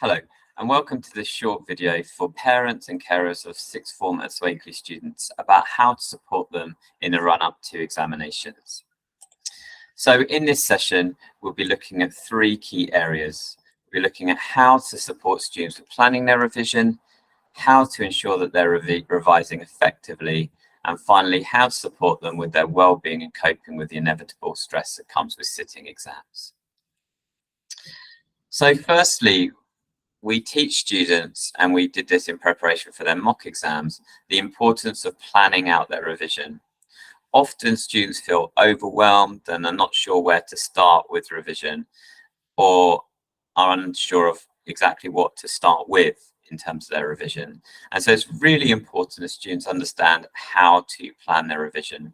Hello, and welcome to this short video for parents and carers of sixth form at Swakely students about how to support them in the run-up to examinations. So in this session, we'll be looking at three key areas. We'll be looking at how to support students with planning their revision, how to ensure that they're revising effectively, and finally, how to support them with their well-being and coping with the inevitable stress that comes with sitting exams. So firstly, we teach students, and we did this in preparation for their mock exams, the importance of planning out their revision. Often students feel overwhelmed and are not sure where to start with revision, or are unsure of exactly what to start with in terms of their revision. And so it's really important that students understand how to plan their revision.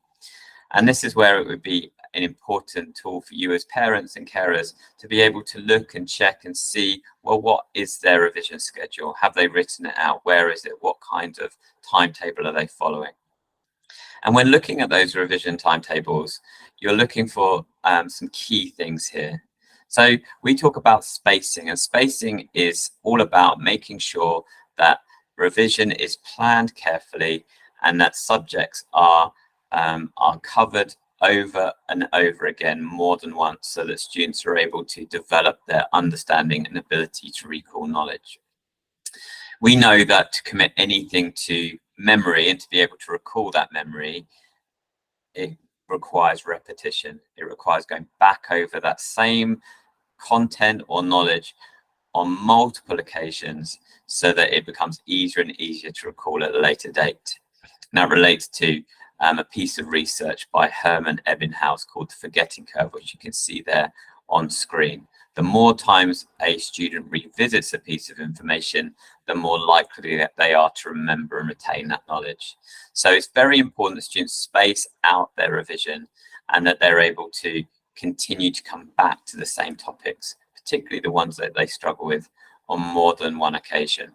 And this is where it would be an important tool for you as parents and carers to be able to look and check and see, well, what is their revision schedule? Have they written it out? Where is it? What kind of timetable are they following? And when looking at those revision timetables, you're looking for some key things here. So we talk about spacing, and spacing is all about making sure that revision is planned carefully and that subjects are covered over and over again more than once, so that students are able to develop their understanding and ability to recall knowledge. We know that to commit anything to memory and to be able to recall that memory, it requires repetition. It requires going back over that same content or knowledge on multiple occasions so that it becomes easier and easier to recall at a later date. Now, it relates to a piece of research by Herman Ebbinghaus called the forgetting curve, which you can see there on screen. The more times a student revisits a piece of information, the more likely that they are to remember and retain that knowledge. So it's very important that students space out their revision and that they're able to continue to come back to the same topics, particularly the ones that they struggle with on more than one occasion.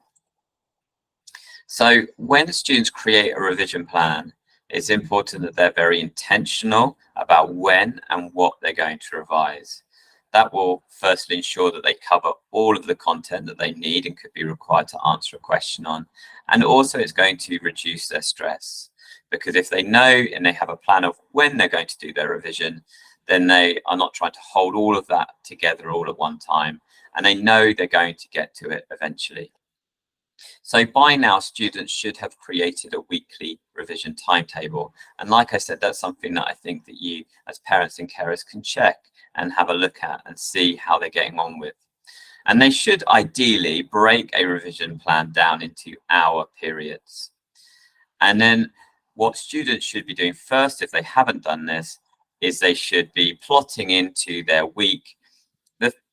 So when students create a revision plan, it's important that they're very intentional about when and what they're going to revise. That will firstly ensure that they cover all of the content that they need and could be required to answer a question on. And also it's going to reduce their stress, because if they know and they have a plan of when they're going to do their revision, then they are not trying to hold all of that together all at one time, and they know they're going to get to it eventually. So by now, students should have created a weekly revision timetable. And like I said, that's something that I think that you as parents and carers can check and have a look at and see how they're getting on with. And they should ideally break a revision plan down into hour periods. And then what students should be doing first, if they haven't done this, is they should be plotting into their week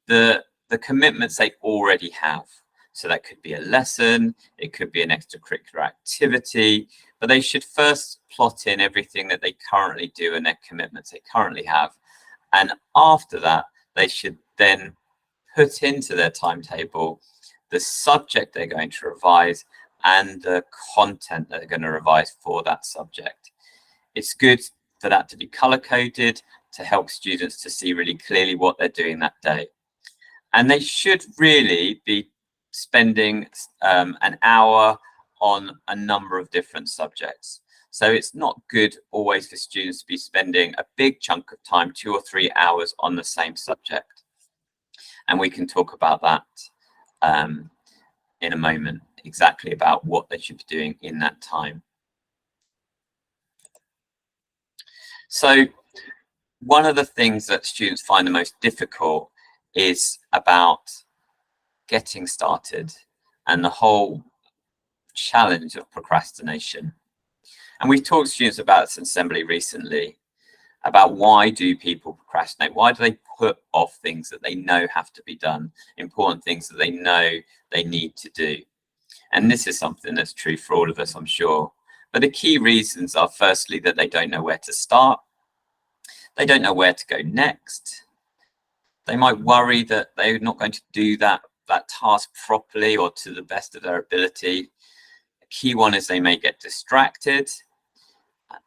the commitments they already have. So that could be a lesson, it could be an extracurricular activity, but they should first plot in everything that they currently do and their commitments they currently have. And after that, they should then put into their timetable the subject they're going to revise and the content that they're going to revise for that subject. It's good for that to be color-coded to help students to see really clearly what they're doing that day. And they should really be spending an hour on a number of different subjects. So it's not good always for students to be spending a big chunk of time, 2 or 3 hours on the same subject. And we can talk about that in a moment, exactly about what they should be doing in that time. So one of the things that students find the most difficult is about getting started and the whole challenge of procrastination. And we've talked to students about this in assembly recently, about why do people procrastinate? Why do they put off things that they know have to be done, important things that they know they need to do? And this is something that's true for all of us, I'm sure. But the key reasons are firstly that they don't know where to start. They don't know where to go next. They might worry that they're not going to do that task properly or to the best of their ability. A key one is they may get distracted.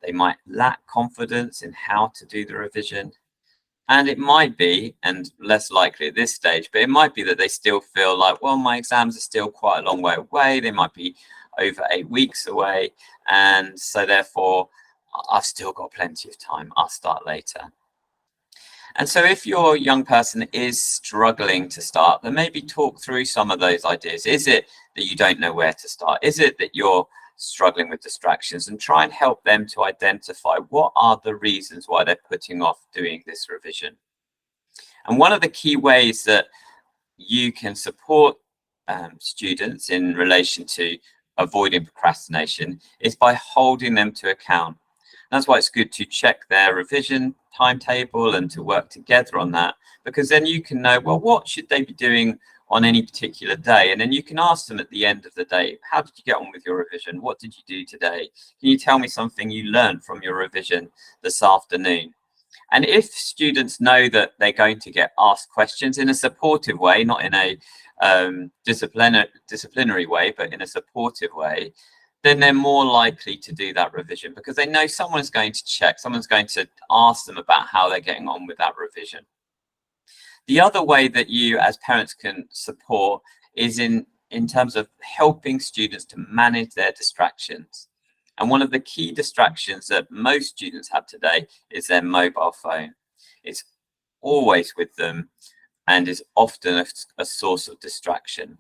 They might lack confidence in how to do the revision. And it might be, and less likely at this stage, but it might be that they still feel like, well, my exams are still quite a long way away. They might be over 8 weeks away. And so therefore, I've still got plenty of time. I'll start later. And so if your young person is struggling to start, then maybe talk through some of those ideas. Is it that you don't know where to start? Is it that you're struggling with distractions? And try and help them to identify what are the reasons why they're putting off doing this revision. And one of the key ways that you can support students in relation to avoiding procrastination is by holding them to account. That's why it's good to check their revision timetable and to work together on that, because then you can know, well, what should they be doing on any particular day? And then you can ask them at the end of the day, how did you get on with your revision? What did you do today? Can you tell me something you learned from your revision this afternoon? And if students know that they're going to get asked questions in a supportive way, not in a disciplinary way, but in a supportive way, then they're more likely to do that revision because they know someone's going to check, someone's going to ask them about how they're getting on with that revision. The other way that you as parents can support is in terms of helping students to manage their distractions. And one of the key distractions that most students have today is their mobile phone. It's always with them and is often a source of distraction.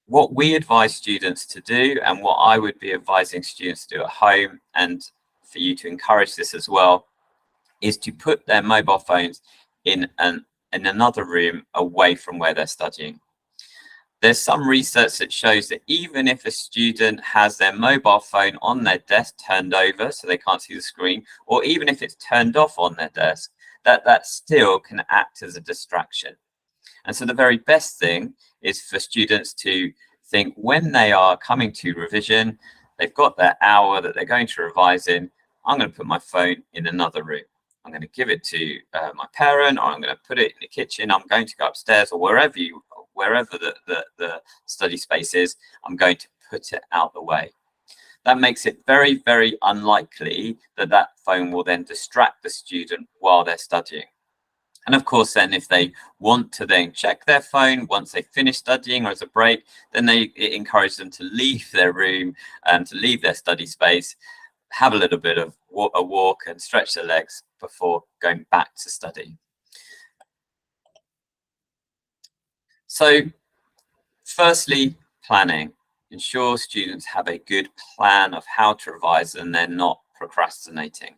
What we advise students to do, and what I would be advising students to do at home, and for you to encourage this as well, is to put their mobile phones in another room away from where they're studying. There's some research that shows that even if a student has their mobile phone on their desk turned over so they can't see the screen, or even if it's turned off on their desk, that still can act as a distraction. And so the very best thing is for students to think when they are coming to revision, they've got their hour that they're going to revise in, I'm going to put my phone in another room. I'm going to give it to my parent, or I'm going to put it in the kitchen. I'm going to go upstairs, or wherever the study space is, I'm going to put it out the way. That makes it very, very unlikely that phone will then distract the student while they're studying. And of course, then if they want to then check their phone once they finish studying or as a break, then it encourages them to leave their room and to leave their study space, have a little bit of a walk and stretch their legs before going back to study. So firstly, planning. Ensure students have a good plan of how to revise and they're not procrastinating.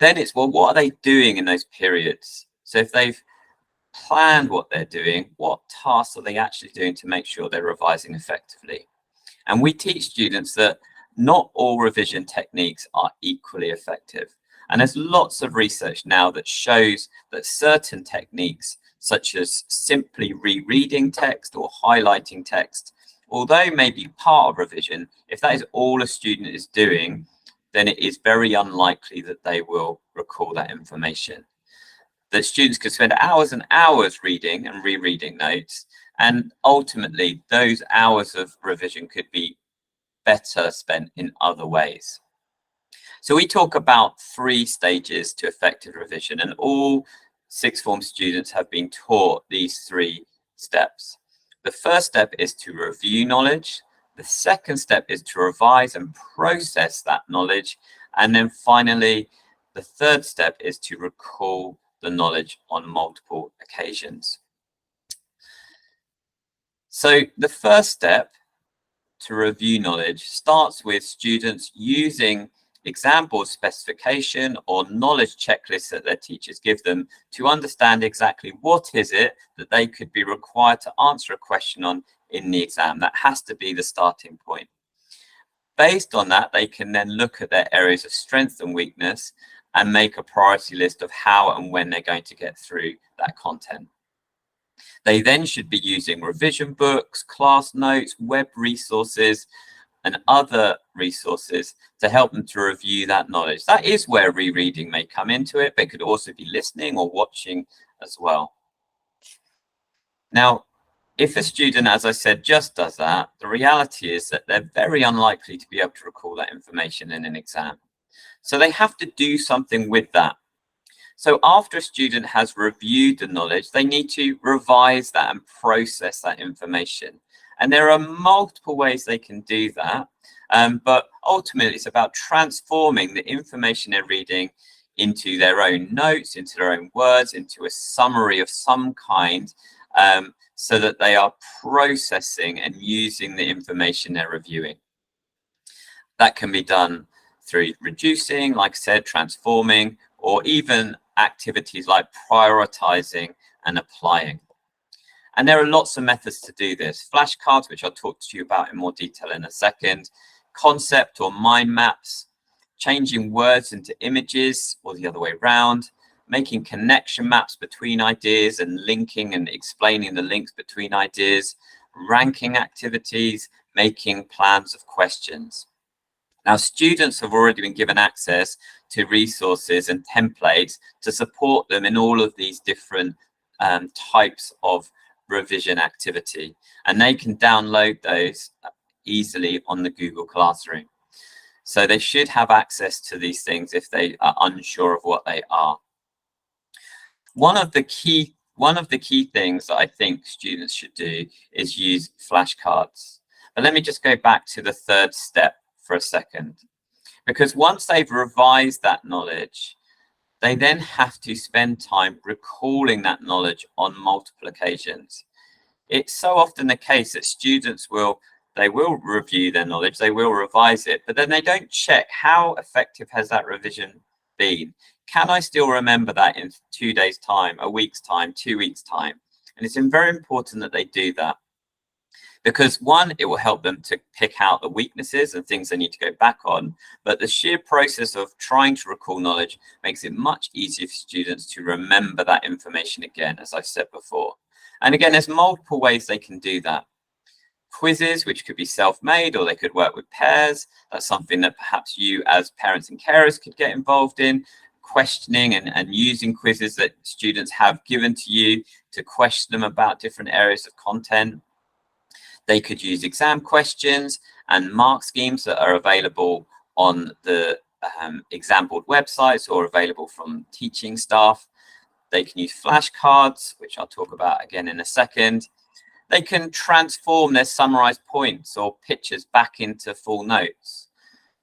Then it's, well, what are they doing in those periods? So if they've planned what they're doing, what tasks are they actually doing to make sure they're revising effectively? And we teach students that not all revision techniques are equally effective. And there's lots of research now that shows that certain techniques, such as simply rereading text or highlighting text, although may be part of revision, if that is all a student is doing, then it is very unlikely that they will recall that information. That students could spend hours and hours reading and rereading notes, and ultimately those hours of revision could be better spent in other ways. So we talk about 3 stages to effective revision, and all sixth form students have been taught these 3 steps. The first step is to review knowledge. The second step is to revise and process that knowledge. And then finally, the third step is to recall the knowledge on multiple occasions. So the first step to review knowledge starts with students using exam board specification or knowledge checklists that their teachers give them to understand exactly what is it that they could be required to answer a question on in the exam. That has to be the starting point. Based on that, they can then look at their areas of strength and weakness and make a priority list of how and when they're going to get through that content. They then should be using revision books, class notes, web resources, and other resources to help them to review that knowledge. That is where rereading may come into it, but it could also be listening or watching as well. Now, if a student, as I said, just does that, the reality is that they're very unlikely to be able to recall that information in an exam. So they have to do something with that. So after a student has reviewed the knowledge, they need to revise that and process that information. And there are multiple ways they can do that. But ultimately, it's about transforming the information they're reading into their own notes, into their own words, into a summary of some kind, so that they are processing and using the information they're reviewing. That can be done through reducing, like I said, transforming, or even activities like prioritizing and applying. And there are lots of methods to do this. Flashcards, which I'll talk to you about in more detail in a second, concept or mind maps, changing words into images or the other way around, making connection maps between ideas and linking and explaining the links between ideas, ranking activities, making plans of questions. Now, students have already been given access to resources and templates to support them in all of these different types of revision activity, and they can download those easily on the Google Classroom. So they should have access to these things if they are unsure of what they are. One of the key things that I think students should do is use flashcards. But let me just go back to the third step for a second, because once they've revised that knowledge, they then have to spend time recalling that knowledge on multiple occasions. It's so often the case that students will review their knowledge, they will revise it, but then they don't check how effective has that revision been. Can I still remember that in 2 days' time, a week's time, 2 weeks' time? And it's very important that they do that, because one, it will help them to pick out the weaknesses and things they need to go back on. But the sheer process of trying to recall knowledge makes it much easier for students to remember that information again, as I've said before. And again, there's multiple ways they can do that. Quizzes, which could be self-made, or they could work with pairs. That's something that perhaps you as parents and carers could get involved in. Questioning and using quizzes that students have given to you to question them about different areas of content. They could use exam questions and mark schemes that are available on the exam board websites or available from teaching staff. They can use flashcards, which I'll talk about again in a second. They can transform their summarized points or pictures back into full notes,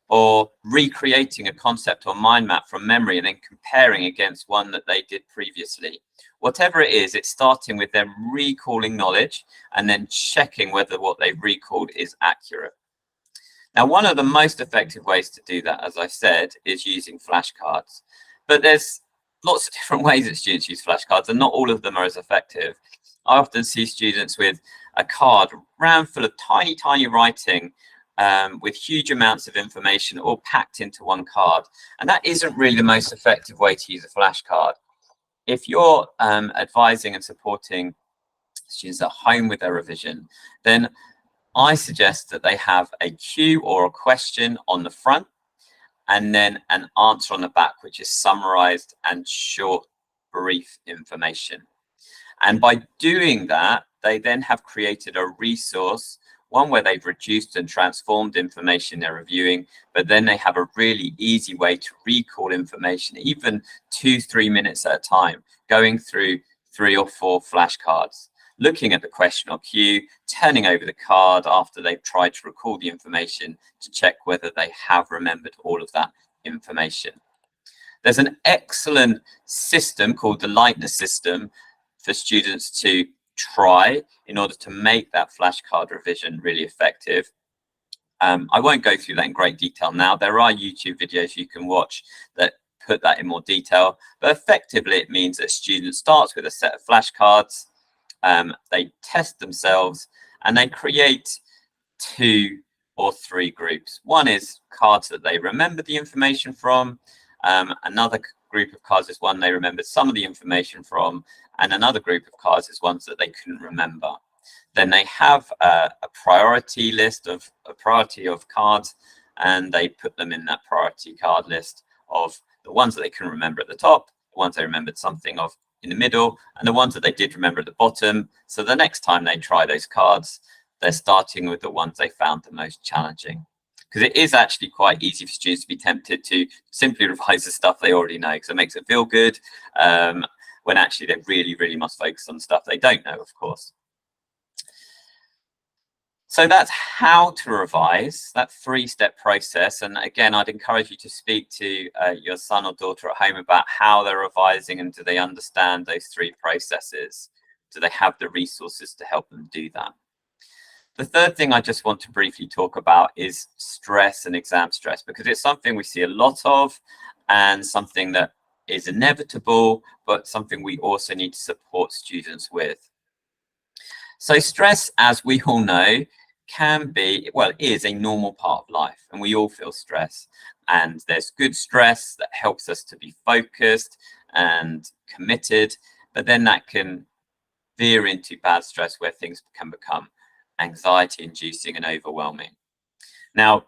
or recreating a concept or mind map from memory and then comparing against one that they did previously. Whatever it is, it's starting with them recalling knowledge and then checking whether what they've recalled is accurate. Now, one of the most effective ways to do that, as I said, is using flashcards. But there's lots of different ways that students use flashcards, and not all of them are as effective. I often see students with a card round full of tiny, tiny writing with huge amounts of information all packed into one card. And that isn't really the most effective way to use a flashcard. If you're advising and supporting students at home with their revision, then I suggest that they have a cue or a question on the front and then an answer on the back, which is summarized and short, brief information. And by doing that, they then have created a resource, one where they've reduced and transformed information they're reviewing, but then they have a really easy way to recall information, even 2-3 minutes at a time, going through 3 or 4 flashcards, looking at the question or cue, turning over the card after they've tried to recall the information to check whether they have remembered all of that information. There's an excellent system called the Lightness system for students to try in order to make that flashcard revision really effective. I won't go through that in great detail now. There are YouTube videos you can watch that put that in more detail, but effectively it means that students start with a set of flashcards, they test themselves, and they create 2 or 3 groups. One is cards that they remember the information from, another group of cards is one they remembered some of the information from, and another group of cards is ones that they couldn't remember. Then they have a priority list of cards, and they put them in that priority card list of the ones that they couldn't remember at the top, the ones they remembered something of in the middle, and the ones that they did remember at the bottom. So the next time they try those cards, they're starting with the ones they found the most challenging, because it is actually quite easy for students to be tempted to simply revise the stuff they already know, because it makes it feel good, when actually they really must focus on stuff they don't know, of course. So that's how to revise, that 3-step process. And again, I'd encourage you to speak to your son or daughter at home about how they're revising, and do they understand those 3 processes? Do they have the resources to help them do that? The third thing I just want to briefly talk about is stress and exam stress, because it's something we see a lot of, and something that is inevitable, but something we also need to support students with. So stress, as we all know, can be, well, is a normal part of life, and we all feel stress. And there's good stress that helps us to be focused and committed, but then that can veer into bad stress where things can become anxiety inducing and overwhelming. Now,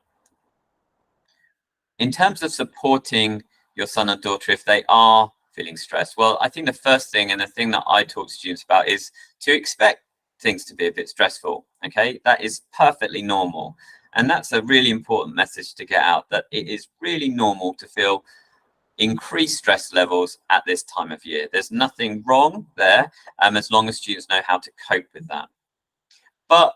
in terms of supporting your son or daughter if they are feeling stressed, well, I think the first thing, and the thing that I talk to students about, is to expect things to be a bit stressful. Okay, that is perfectly normal, and that's a really important message to get out, that it is really normal to feel increased stress levels at this time of year. There's nothing wrong there, as long as students know how to cope with that. But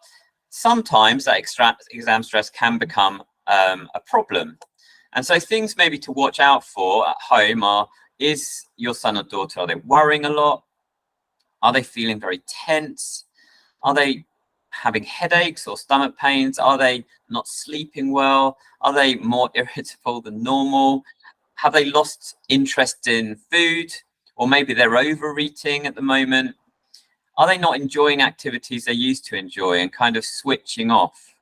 sometimes that exam stress can become a problem. And so things maybe to watch out for at home are, is your son or daughter, are they worrying a lot? Are they feeling very tense? Are they having headaches or stomach pains? Are they not sleeping well? Are they more irritable than normal? Have they lost interest in food? Or maybe they're overeating at the moment. Are they not enjoying activities they used to enjoy and kind of switching off?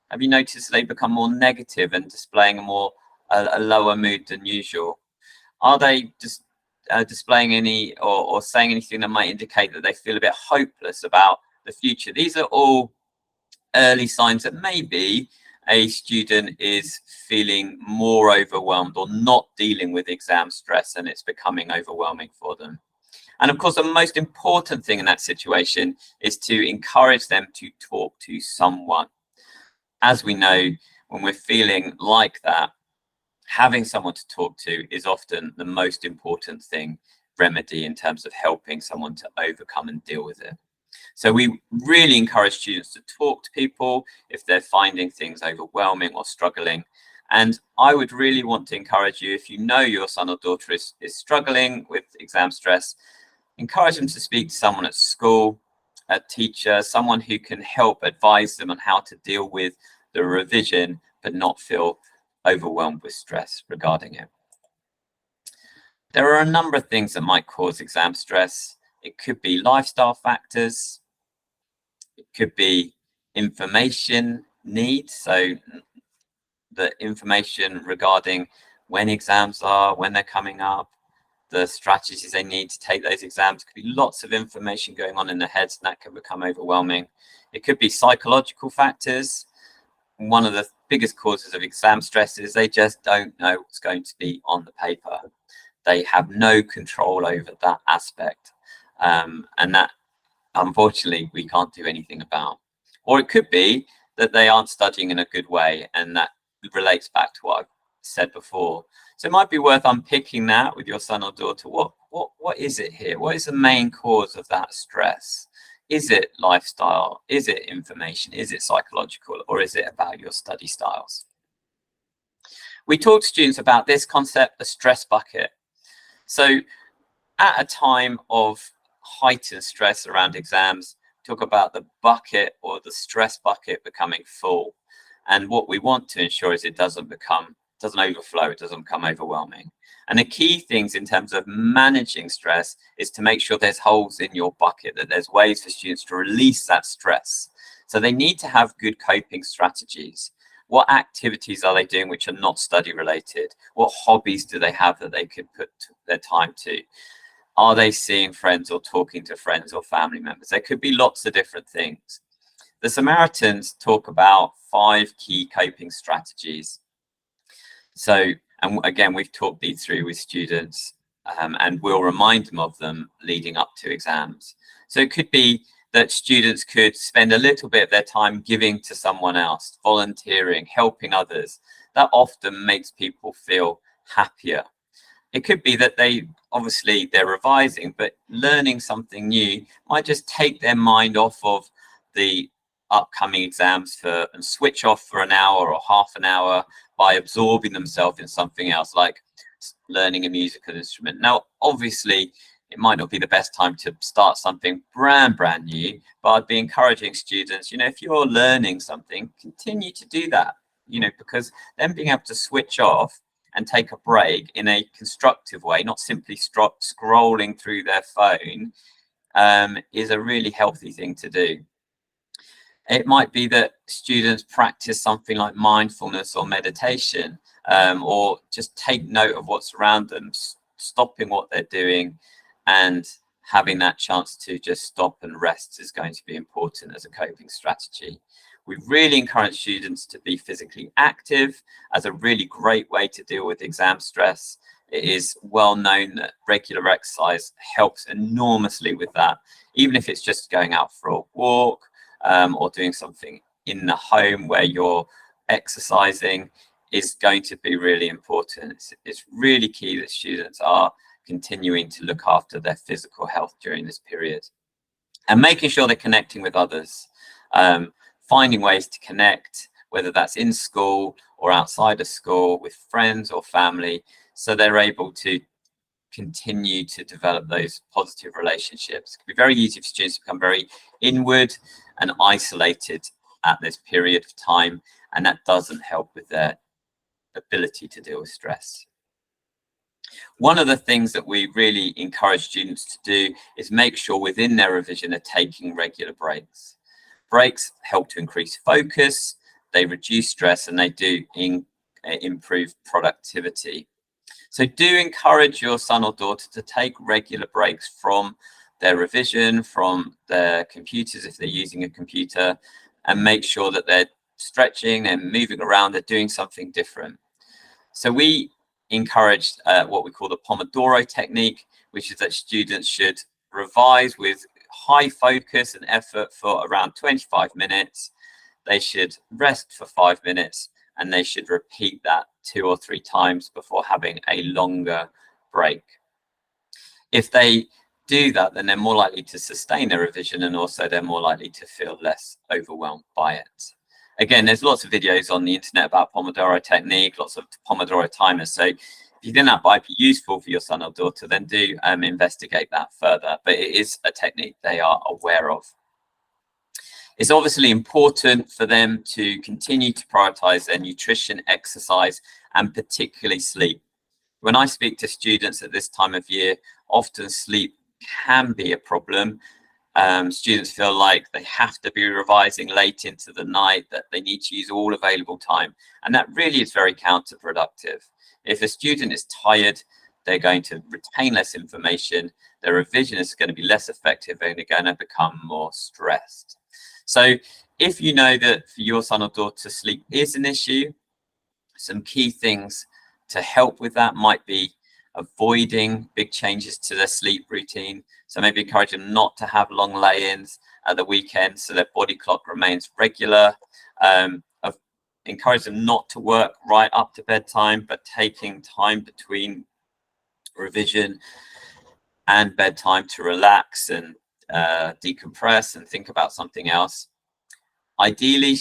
Have you noticed they become more negative and displaying a lower mood than usual? Are they just displaying any or saying anything that might indicate that they feel a bit hopeless about the future? These are all early signs that maybe a student is feeling more overwhelmed or not dealing with exam stress, and it's becoming overwhelming for them. And of course, the most important thing in that situation is to encourage them to talk to someone. As we know, when we're feeling like that, having someone to talk to is often the most important remedy in terms of helping someone to overcome and deal with it. So we really encourage students to talk to people if they're finding things overwhelming or struggling. And I would really want to encourage you, if you know your son or daughter is struggling with exam stress, encourage them to speak to someone at school, a teacher, someone who can help advise them on how to deal with the revision, but not feel overwhelmed with stress regarding it. There are a number of things that might cause exam stress. It could be lifestyle factors. It could be information needs. So the information regarding when exams are, when they're coming up, the strategies they need to take those exams. Could be lots of information going on in their heads, and that can become overwhelming. It could be psychological factors. One of the biggest causes of exam stress is they just don't know what's going to be on the paper. They have no control over that aspect, and that, unfortunately, we can't do anything about. Or it could be that they aren't studying in a good way, and that relates back to what I've said before. So it might be worth unpicking that with your son or daughter. What is it here? What is the main cause of that stress? Is it lifestyle? Is it information? Is it psychological? Or is it about your study styles? We talk to students about this concept, the stress bucket. So at a time of heightened stress around exams, talk about the bucket or the stress bucket becoming full. And what we want to ensure is it doesn't overflow, it doesn't become overwhelming. And the key things in terms of managing stress is to make sure there's holes in your bucket, that there's ways for students to release that stress. So they need to have good coping strategies. What activities are they doing which are not study related? What hobbies do they have that they could put their time to? Are they seeing friends or talking to friends or family members? There could be lots of different things. The Samaritans talk about 5 key coping strategies. So, and again, we've talked these through with students, and we'll remind them of them leading up to exams. So it could be that students could spend a little bit of their time giving to someone else, volunteering, helping others. That often makes people feel happier. It could be that they're revising, but learning something new might just take their mind off of the upcoming exams and switch off for an hour or half an hour by absorbing themselves in something else, like learning a musical instrument. Now, obviously, it might not be the best time to start something brand new, but I'd be encouraging students, if you're learning something, continue to do that, because then being able to switch off and take a break in a constructive way, not simply scrolling through their phone, is a really healthy thing to do. It might be that students practice something like mindfulness or meditation, or just take note of what's around them, stopping what they're doing and having that chance to just stop and rest is going to be important as a coping strategy. We really encourage students to be physically active as a really great way to deal with exam stress. It is well known that regular exercise helps enormously with that, even if it's just going out for a walk, or doing something in the home where you're exercising is going to be really important. It's really key that students are continuing to look after their physical health during this period, and making sure they're connecting with others, finding ways to connect, whether that's in school or outside of school, with friends or family, so they're able to continue to develop those positive relationships. It can be very easy for students to become very inward and isolated at this period of time, and that doesn't help with their ability to deal with stress. One of the things that we really encourage students to do is make sure within their revision they're taking regular breaks. Breaks help to increase focus, they reduce stress, and they do improve productivity. So do encourage your son or daughter to take regular breaks from their revision, from their computers if they're using a computer, and make sure that they're stretching and moving around, they're doing something different. So we encourage what we call the Pomodoro technique, which is that students should revise with high focus and effort for around 25 minutes. They should rest for 5 minutes, and they should repeat that 2 or 3 times before having a longer break. If they do that, then they're more likely to sustain their revision, and also they're more likely to feel less overwhelmed by it. Again, there's lots of videos on the internet about Pomodoro technique, lots of Pomodoro timers. So if you think that might be useful for your son or daughter, then do investigate that further. But it is a technique they are aware of. It's obviously important for them to continue to prioritize their nutrition, exercise, and particularly sleep. When I speak to students at this time of year, often sleep can be a problem. Students feel like they have to be revising late into the night, that they need to use all available time. And that really is very counterproductive. If a student is tired, they're going to retain less information, their revision is going to be less effective, and they're going to become more stressed. So if you know that for your son or daughter, sleep is an issue, some key things to help with that might be avoiding big changes to their sleep routine. So maybe encourage them not to have long lay-ins at the weekend so their body clock remains regular. Encourage them not to work right up to bedtime, but taking time between revision and bedtime to relax and decompress and think about something else. Ideally,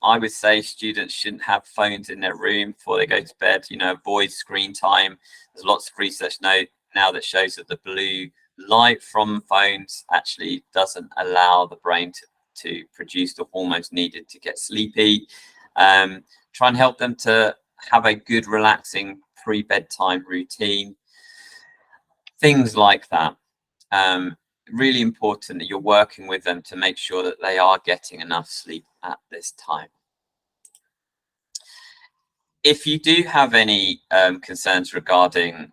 I would say students shouldn't have phones in their room before they go to bed. Avoid screen time. There's lots of research now that shows that the blue light from phones actually doesn't allow the brain to produce the hormones needed to get sleepy. Try and help them to have a good, relaxing pre-bedtime routine. Things like that. Really important that you're working with them to make sure that they are getting enough sleep at this time. If you do have any concerns regarding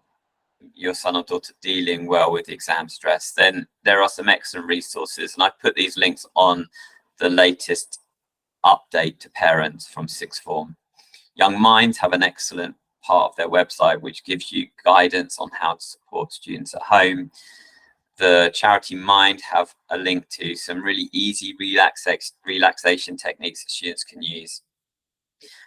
your son or daughter dealing well with exam stress, then there are some excellent resources, and I put these links on the latest update to parents from sixth form. Young Minds have an excellent part of their website which gives you guidance on how to support students at home. the charity Mind have a link to some really easy relaxation techniques that students can use.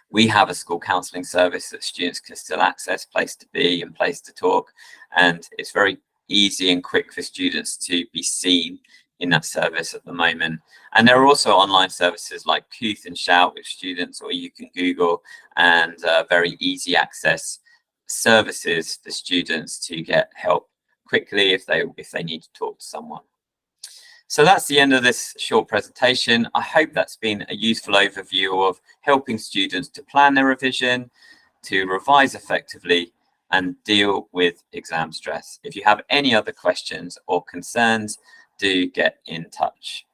We have a school counselling service that students can still access, place to be and place to talk, and it's very easy and quick for students to be seen in that service at the moment. And there are also online services like Kooth and Shout with students, or you can Google, and very easy access services for students to get help quickly if they need to talk to someone. So that's the end of this short presentation. I hope that's been a useful overview of helping students to plan their revision, to revise effectively, and deal with exam stress. If you have any other questions or concerns, do get in touch.